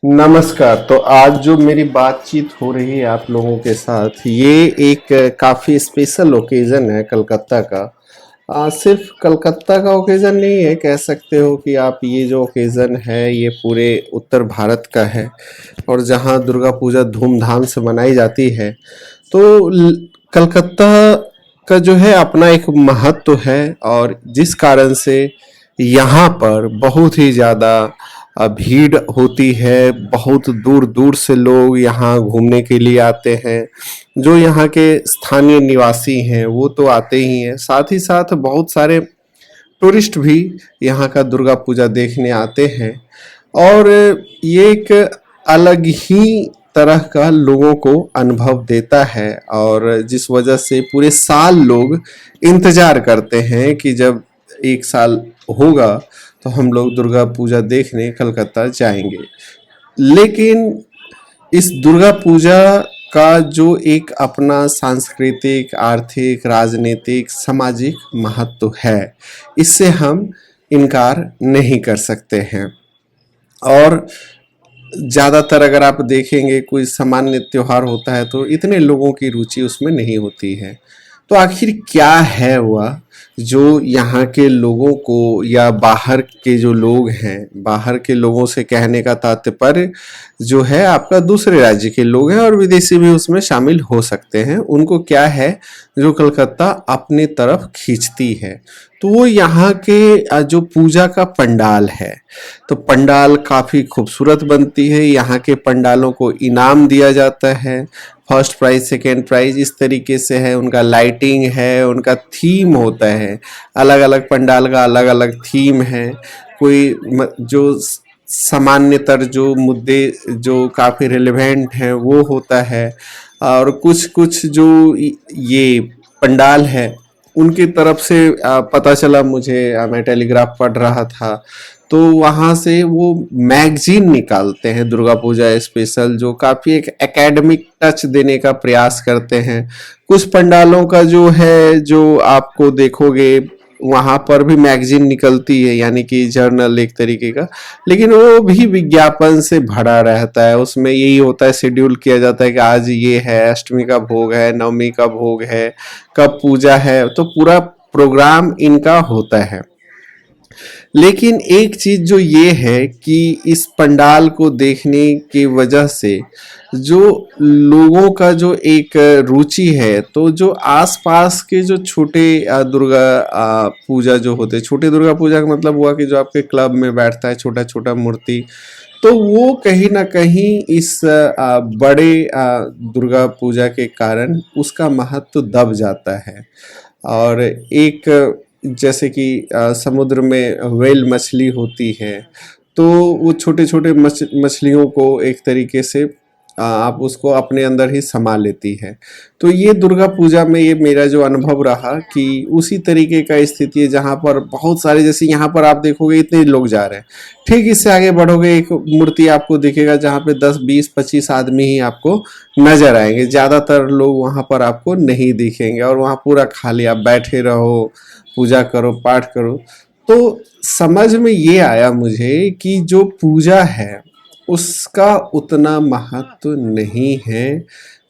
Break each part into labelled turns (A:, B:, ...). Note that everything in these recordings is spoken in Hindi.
A: नमस्कार। तो आज जो मेरी बातचीत हो रही है आप लोगों के साथ, ये एक काफ़ी स्पेशल ओकेज़न है कलकत्ता का। सिर्फ कलकत्ता का ओकेज़न नहीं है, कह सकते हो कि आप ये जो ओकेज़न है ये पूरे उत्तर भारत का है। और जहाँ दुर्गा पूजा धूमधाम से मनाई जाती है, तो कलकत्ता का जो है अपना एक महत्व है। और जिस कारण से यहाँ पर बहुत ही ज़्यादा भीड़ होती है, बहुत दूर दूर से लोग यहाँ घूमने के लिए आते हैं। जो यहाँ के स्थानीय निवासी हैं वो तो आते ही हैं, साथ ही साथ बहुत सारे टूरिस्ट भी यहाँ का दुर्गा पूजा देखने आते हैं। और ये एक अलग ही तरह का लोगों को अनुभव देता है, और जिस वजह से पूरे साल लोग इंतजार करते हैं कि जब एक साल होगा तो हम लोग दुर्गा पूजा देखने कलकत्ता जाएंगे। लेकिन इस दुर्गा पूजा का जो एक अपना सांस्कृतिक, आर्थिक, राजनीतिक, सामाजिक महत्व है, इससे हम इनकार नहीं कर सकते हैं। और ज़्यादातर अगर आप देखेंगे कोई सामान्य त्योहार होता है तो इतने लोगों की रुचि उसमें नहीं होती है। तो आखिर क्या है वह जो यहाँ के लोगों को, या बाहर के जो लोग हैं, बाहर के लोगों से कहने का तात्पर्य जो है आपका दूसरे राज्य के लोग हैं और विदेशी भी उसमें शामिल हो सकते हैं, उनको क्या है जो कलकत्ता अपने तरफ खींचती है, तो वो यहाँ के जो पूजा का पंडाल है। तो पंडाल काफ़ी खूबसूरत बनती है, यहाँ के पंडालों को इनाम दिया जाता है, फर्स्ट प्राइज सेकेंड प्राइज इस तरीके से है। उनका लाइटिंग है, उनका थीम होता है, अलग अलग पंडाल का अलग अलग थीम है। कोई जो सामान्यतर जो मुद्दे जो काफ़ी रिलेवेंट हैं वो होता है। और कुछ कुछ जो ये पंडाल है उनकी तरफ से पता चला मुझे, मैं टेलीग्राफ पढ़ रहा था तो वहाँ से वो मैगजीन निकालते हैं दुर्गा पूजा स्पेशल, जो काफ़ी एक एकेडमिक टच देने का प्रयास करते हैं। कुछ पंडालों का जो है, जो आपको देखोगे वहाँ पर भी मैगजीन निकलती है, यानी कि जर्नल एक तरीके का, लेकिन वो भी विज्ञापन से भरा रहता है। उसमें यही होता है, शेड्यूल किया जाता है कि आज ये है, अष्टमी का भोग है, नवमी का भोग है, कब पूजा है, तो पूरा प्रोग्राम इनका होता है। लेकिन एक चीज जो ये है कि इस पंडाल को देखने की वजह से जो लोगों का जो एक रुचि है, तो जो आसपास के जो छोटे दुर्गा पूजा जो होते हैं, छोटे दुर्गा पूजा का मतलब हुआ कि जो आपके क्लब में बैठता है छोटा छोटा मूर्ति, तो वो कहीं ना कहीं इस बड़े दुर्गा पूजा के कारण उसका महत्व दब जाता है। और एक जैसे कि समुद्र में व्हेल मछली होती है, तो वो छोटे छोटे मछलियों को एक तरीके से आप उसको अपने अंदर ही समा लेती है। तो ये दुर्गा पूजा में ये मेरा जो अनुभव रहा कि उसी तरीके का स्थिति है, जहाँ पर बहुत सारे, जैसे यहाँ पर आप देखोगे इतने लोग जा रहे हैं, ठीक इससे आगे बढ़ोगे एक मूर्ति आपको दिखेगा जहाँ पे 10 20 25 आदमी ही आपको नजर आएंगे, ज़्यादातर लोग वहाँ पर आपको नहीं दिखेंगे। और वहाँ पूरा खाली, आप बैठे रहो, पूजा करो, पाठ करो। तो समझ में ये आया मुझे कि जो पूजा है उसका उतना महत्व नहीं है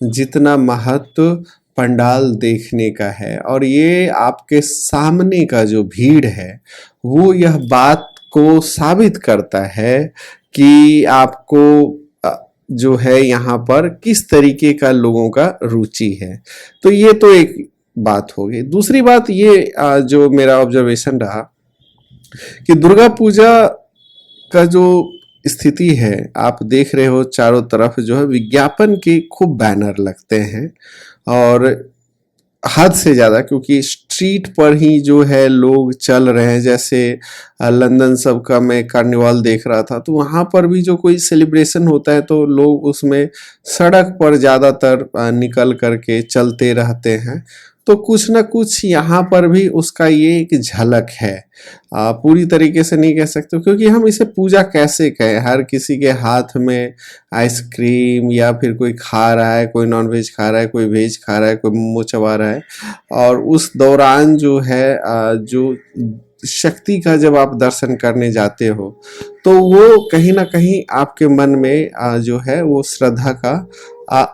A: जितना महत्व पंडाल देखने का है। और ये आपके सामने का जो भीड़ है वो यह बात को साबित करता है कि आपको जो है यहाँ पर किस तरीके का लोगों का रुचि है। तो ये तो एक बात हो गई। दूसरी बात ये जो मेरा ऑब्जर्वेशन रहा कि दुर्गा पूजा का जो स्थिति है, आप देख रहे हो चारों तरफ जो है विज्ञापन के खूब बैनर लगते हैं, और हद से ज़्यादा, क्योंकि स्ट्रीट पर ही जो है लोग चल रहे हैं। जैसे लंदन सब का मैं कार्निवाल देख रहा था, तो वहाँ पर भी जो कोई सेलिब्रेशन होता है तो लोग उसमें सड़क पर ज़्यादातर निकल करके चलते रहते हैं। तो कुछ ना कुछ यहाँ पर भी उसका ये एक झलक है। पूरी तरीके से नहीं कह सकते, क्योंकि हम इसे पूजा कैसे कहें, हर किसी के हाथ में आइसक्रीम, या फिर कोई खा रहा है, कोई नॉनवेज खा रहा है, कोई वेज खा रहा है, कोई मोमो चबा रहा है, और उस दौरान जो है जो शक्ति का जब आप दर्शन करने जाते हो तो वो कहीं ना कहीं आपके मन में जो है वो श्रद्धा का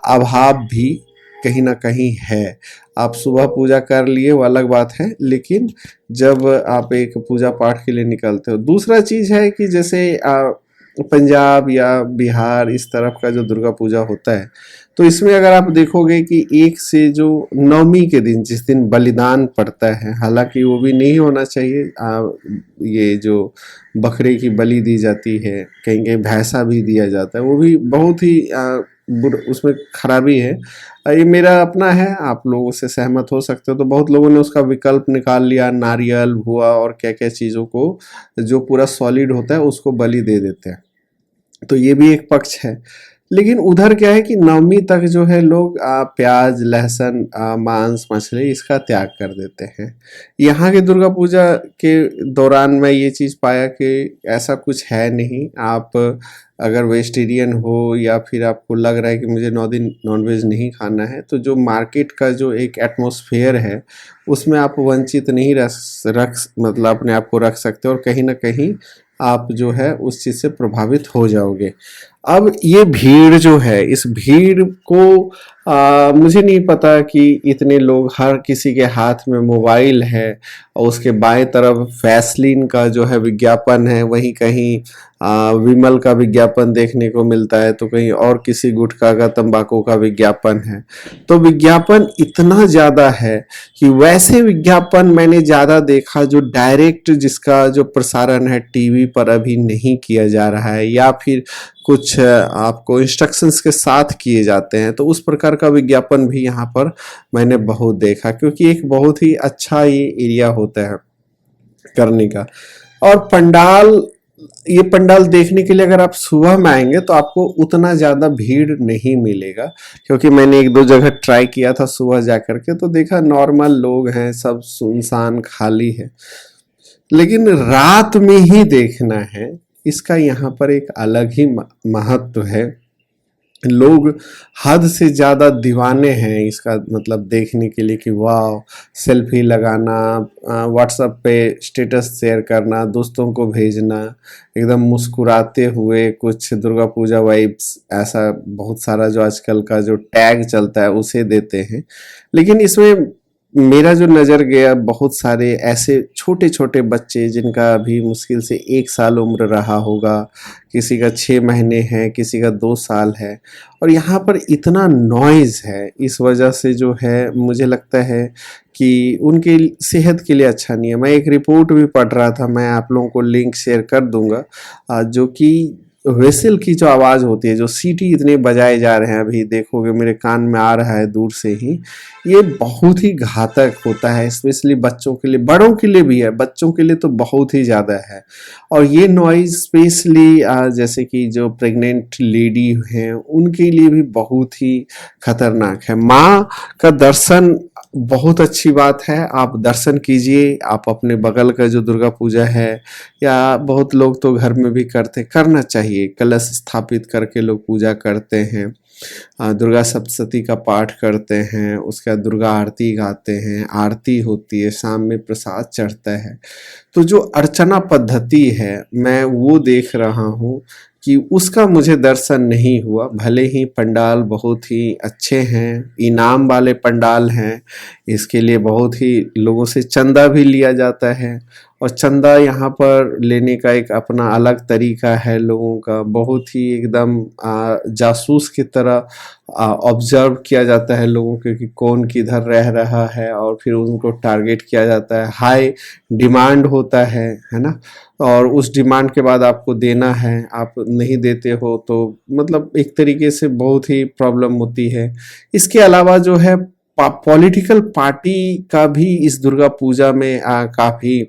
A: अभाव भी कहीं ना कहीं है। आप सुबह पूजा कर लिए वो अलग बात है, लेकिन जब आप एक पूजा पाठ के लिए निकलते हो, दूसरा चीज है कि जैसे पंजाब या बिहार इस तरफ का जो दुर्गा पूजा होता है, तो इसमें अगर आप देखोगे कि एक से जो नवमी के दिन जिस दिन बलिदान पड़ता है, हालांकि वो भी नहीं होना चाहिए, ये जो बकरे की बलि दी जाती है, कहीं कहीं भैंसा भी दिया जाता है, वो भी बहुत ही उसमें खराबी है। ये मेरा अपना है, आप लोगों से सहमत हो सकते हो। तो बहुत लोगों ने उसका विकल्प निकाल लिया, नारियल हुआ और क्या क्या चीज़ों को जो पूरा सॉलिड होता है उसको बलि दे देते हैं, तो ये भी एक पक्ष है। लेकिन उधर क्या है कि नवमी तक जो है लोग प्याज लहसुन मांस मछली इसका त्याग कर देते हैं। यहाँ के दुर्गा पूजा के दौरान मैं ये चीज़ पाया कि ऐसा कुछ है नहीं। आप अगर वेजिटेरियन हो या फिर आपको लग रहा है कि मुझे 9 दिन नॉनवेज नहीं खाना है, तो जो मार्केट का जो एक एटमॉस्फेयर है उसमें आप वंचित नहीं रख मतलब अपने आप को रख सकते हो, और कहीं ना कहीं आप जो है उस चीज़ से प्रभावित हो जाओगे। अब ये भीड़ जो है, इस भीड़ को मुझे नहीं पता कि इतने लोग, हर किसी के हाथ में मोबाइल है और उसके बाएं तरफ वैसलीन का जो है विज्ञापन है, वहीं कहीं विमल का विज्ञापन देखने को मिलता है, तो कहीं और किसी गुटखा का तंबाकू का विज्ञापन है। तो विज्ञापन इतना ज़्यादा है कि वैसे विज्ञापन मैंने ज़्यादा देखा जो डायरेक्ट जिसका जो प्रसारण है टीवी पर अभी नहीं किया जा रहा है, या फिर कुछ आपको इंस्ट्रक्शंस के साथ किए जाते हैं, तो उस प्रकार का विज्ञापन भी यहाँ पर मैंने बहुत देखा, क्योंकि एक बहुत ही अच्छा ये एरिया होता है करने का। और पंडाल, ये पंडाल देखने के लिए अगर आप सुबह में आएंगे तो आपको उतना ज़्यादा भीड़ नहीं मिलेगा, क्योंकि मैंने एक दो जगह ट्राई किया था सुबह जा करके, तो देखा नॉर्मल लोग हैं, सब सुनसान खाली है। लेकिन रात में ही देखना है, इसका यहाँ पर एक अलग ही महत्व है। लोग हद से ज़्यादा दीवाने हैं इसका, मतलब देखने के लिए कि वाह, सेल्फी लगाना, व्हाट्सएप पे स्टेटस शेयर करना, दोस्तों को भेजना, एकदम मुस्कुराते हुए कुछ दुर्गा पूजा वाइब्स, ऐसा बहुत सारा जो आजकल का जो टैग चलता है उसे देते हैं। लेकिन इसमें मेरा जो नज़र गया, बहुत सारे ऐसे छोटे छोटे बच्चे जिनका अभी मुश्किल से 1 साल उम्र रहा होगा, किसी का 6 महीने है, किसी का 2 साल है, और यहाँ पर इतना नॉइज़ है, इस वजह से जो है मुझे लगता है कि उनके सेहत के लिए अच्छा नहीं है। मैं एक रिपोर्ट भी पढ़ रहा था, मैं आप लोगों को लिंक शेयर कर दूंगा, जो कि व्हिसल की जो आवाज़ होती है, जो सीटी इतने बजाए जा रहे हैं, अभी देखोगे मेरे कान में आ रहा है दूर से ही, ये बहुत ही घातक होता है, स्पेशली बच्चों के लिए, बड़ों के लिए भी है, बच्चों के लिए तो बहुत ही ज़्यादा है। और ये नॉइज़ स्पेशली जैसे कि जो प्रेग्नेंट लेडी हैं उनके लिए भी बहुत ही खतरनाक है। माँ का दर्शन बहुत अच्छी बात है, आप दर्शन कीजिए, आप अपने बगल का जो दुर्गा पूजा है, या बहुत लोग तो घर में भी करना चाहिए, कलश स्थापित करके लोग पूजा करते हैं, दुर्गा सप्तशती का पाठ करते हैं, उसके बाद दुर्गा आरती गाते हैं, आरती होती है, शाम में प्रसाद चढ़ता है। तो जो अर्चना पद्धति है मैं वो देख रहा हूँ कि उसका मुझे दर्शन नहीं हुआ। भले ही पंडाल बहुत ही अच्छे हैं, इनाम वाले पंडाल हैं, इसके लिए बहुत ही लोगों से चंदा भी लिया जाता है, और चंदा यहाँ पर लेने का एक अपना अलग तरीका है लोगों का, बहुत ही एकदम जासूस की तरह ऑब्जर्व किया जाता है लोगों के कि कौन किधर रह रहा है, और फिर उनको टारगेट किया जाता है, हाई डिमांड होता है ना, और उस डिमांड के बाद आपको देना है, आप नहीं देते हो तो मतलब एक तरीके से बहुत ही प्रॉब्लम होती है। इसके अलावा जो है पॉलिटिकल पार्टी का भी इस दुर्गा पूजा में काफ़ी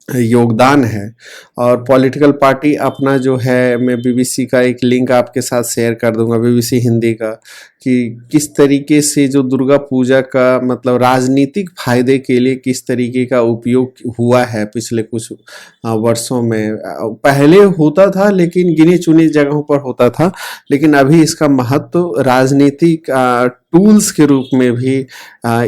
A: योगदान है, और पॉलिटिकल पार्टी अपना जो है, मैं बीबीसी का एक लिंक आपके साथ शेयर कर दूंगा, बीबीसी हिंदी का, कि किस तरीके से जो दुर्गा पूजा का मतलब राजनीतिक फायदे के लिए किस तरीके का उपयोग हुआ है पिछले कुछ वर्षों में। पहले होता था लेकिन गिने चुने जगहों पर होता था, लेकिन अभी इसका महत्व राजनीतिक टूल्स के रूप में भी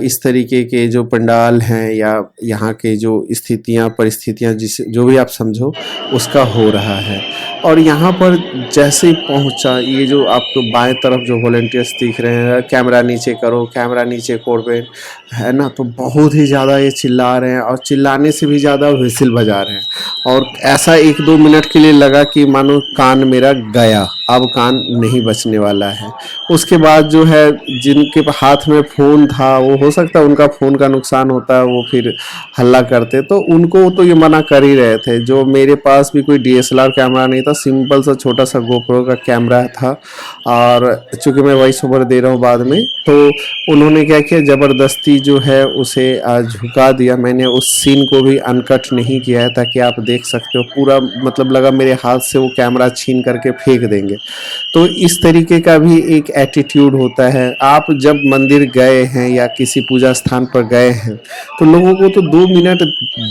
A: इस तरीके के जो पंडाल हैं या यहाँ के जो स्थितियाँ परिस्थितियाँ जिस जो भी आप समझो उसका हो रहा है। और यहाँ पर जैसे ही पहुँचा, ये जो आपको बाएं तरफ जो वॉलंटियर्स दिख रहे हैं, कैमरा नीचे करो, कैमरा नीचे कोरबेन, है ना, तो बहुत ही ज़्यादा ये चिल्ला रहे हैं और चिल्लाने से भी ज़्यादा व्हिसिल बजा रहे हैं। और ऐसा 1-2 मिनट के लिए लगा कि मानो कान मेरा गया, अब कान नहीं बचने वाला है। उसके बाद जो है जिनके हाथ में फ़ोन था, वो हो सकता है उनका फ़ोन का नुकसान होता है, वो फिर हल्ला करते, तो उनको तो ये मना कर ही रहे थे। जो मेरे पास भी कोई डीएसएलआर कैमरा नहीं था, सिंपल सा छोटा सा गोप्रो का कैमरा था, और चूँकि मैं वॉइस ओवर दे रहा हूँ बाद में, तो उन्होंने क्या किया, ज़बरदस्ती जो है उसे झुका दिया। मैंने उस सीन को भी अनकट नहीं किया है ताकि आप देख सकते हो पूरा, मतलब लगा मेरे हाथ से वो कैमरा छीन करके फेंक देंगे। तो इस तरीके का भी एक एटीट्यूड होता है। आप जब मंदिर गए हैं या किसी पूजा स्थान पर गए हैं, तो लोगों को तो 2 मिनट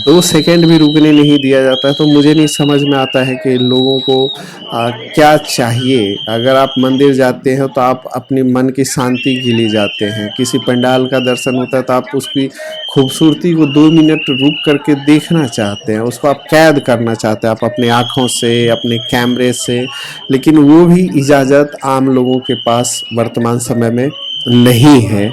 A: 2 सेकंड भी रुकने नहीं दिया जाता है। तो मुझे नहीं समझ में आता है कि लोगों को क्या चाहिए। अगर आप मंदिर जाते हैं तो आप अपनी मन की शांति के लिए जाते हैं, किसी पंडाल का दर्शन होता है तो आप उसकी खूबसूरती को 2 मिनट रुक करके देखना चाहते हैं, उसको आप कैद करना चाहते हैं, आप अपनी आँखों से, अपने कैमरे से। लेकिन वो भी इजाज़त आम लोगों के पास वर्तमान समय में नहीं है।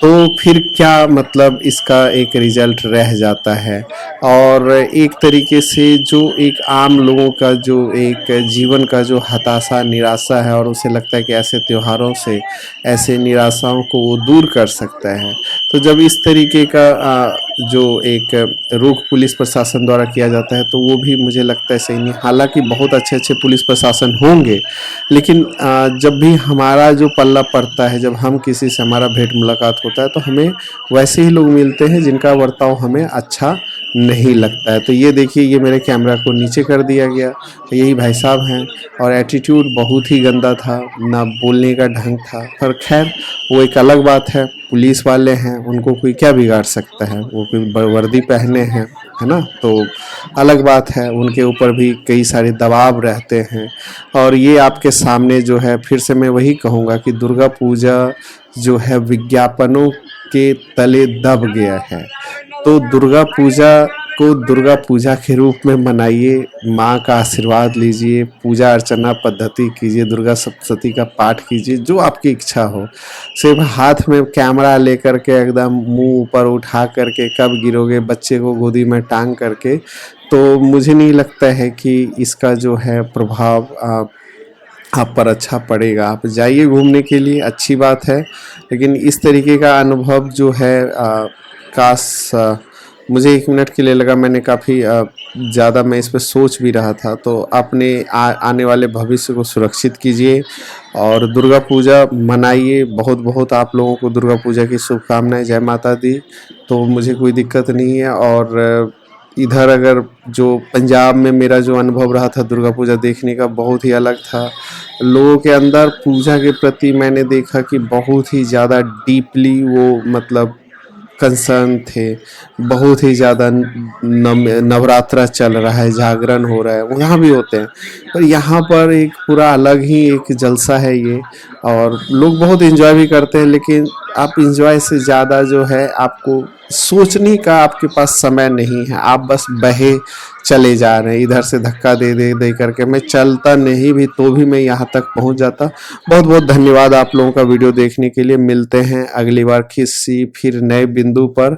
A: तो फिर क्या मतलब इसका एक रिजल्ट रह जाता है। और एक तरीके से जो एक आम लोगों का जो एक जीवन का जो हताशा निराशा है, और उसे लगता है कि ऐसे त्योहारों से ऐसे निराशाओं को वो दूर कर सकता है। तो जब इस तरीके का जो एक रुख पुलिस प्रशासन द्वारा किया जाता है, तो वो भी मुझे लगता है सही नहीं। हालांकि बहुत अच्छे अच्छे पुलिस प्रशासन होंगे, लेकिन जब भी हमारा जो पल्ला पड़ता है, जब हम किसी से हमारा भेंट मुलाकात होता है, तो हमें वैसे ही लोग मिलते हैं जिनका बर्ताव हमें अच्छा नहीं लगता है। तो ये देखिए, ये मेरे कैमरा को नीचे कर दिया गया, तो यही भाई साहब हैं। और एटीट्यूड बहुत ही गंदा था, ना बोलने का ढंग था। पर खैर, वो एक अलग बात है, पुलिस वाले हैं, उनको कोई क्या बिगाड़ सकता है, वो कोई वर्दी पहने हैं, है ना। तो अलग बात है, उनके ऊपर भी कई सारे दबाव रहते हैं। और ये आपके सामने जो है, फिर से मैं वही कहूँगा कि दुर्गा पूजा जो है विज्ञापनों के तले दब गया है। तो दुर्गा पूजा को दुर्गा पूजा के रूप में मनाइए, माँ का आशीर्वाद लीजिए, पूजा अर्चना पद्धति कीजिए, दुर्गा सप्तशती का पाठ कीजिए, जो आपकी इच्छा हो। सिर्फ हाथ में कैमरा लेकर के एकदम मुंह ऊपर उठा करके कब गिरोगे, बच्चे को गोदी में टांग करके, तो मुझे नहीं लगता है कि इसका जो है प्रभाव आप पर अच्छा पड़ेगा। आप जाइए घूमने के लिए, अच्छी बात है, लेकिन इस तरीके का अनुभव जो है काश मुझे 1 मिनट के लिए लगा, मैंने काफ़ी ज़्यादा मैं इस पे सोच भी रहा था। तो अपने आने वाले भविष्य को सुरक्षित कीजिए और दुर्गा पूजा मनाइए। बहुत बहुत आप लोगों को दुर्गा पूजा की शुभकामनाएं। जय माता दी। तो मुझे कोई दिक्कत नहीं है। और इधर अगर जो पंजाब में मेरा जो अनुभव रहा था दुर्गा पूजा देखने का, बहुत ही अलग था। लोगों के अंदर पूजा के प्रति मैंने देखा कि बहुत ही ज़्यादा डीपली वो मतलब कंसर्न थे। बहुत ही ज़्यादा नवरात्रा चल रहा है, जागरण हो रहा है, वहाँ भी होते हैं, पर यहाँ पर एक पूरा अलग ही एक जलसा है ये। और लोग बहुत एंजॉय भी करते हैं, लेकिन आप एंजॉय से ज़्यादा जो है आपको सोचने का आपके पास समय नहीं है। आप बस बहे चले जा रहे हैं, इधर से धक्का दे दे दे करके। मैं चलता नहीं भी तो भी मैं यहाँ तक पहुँच जाता। बहुत बहुत धन्यवाद आप लोगों का वीडियो देखने के लिए। मिलते हैं अगली बार किसी फिर नए बिंदु पर।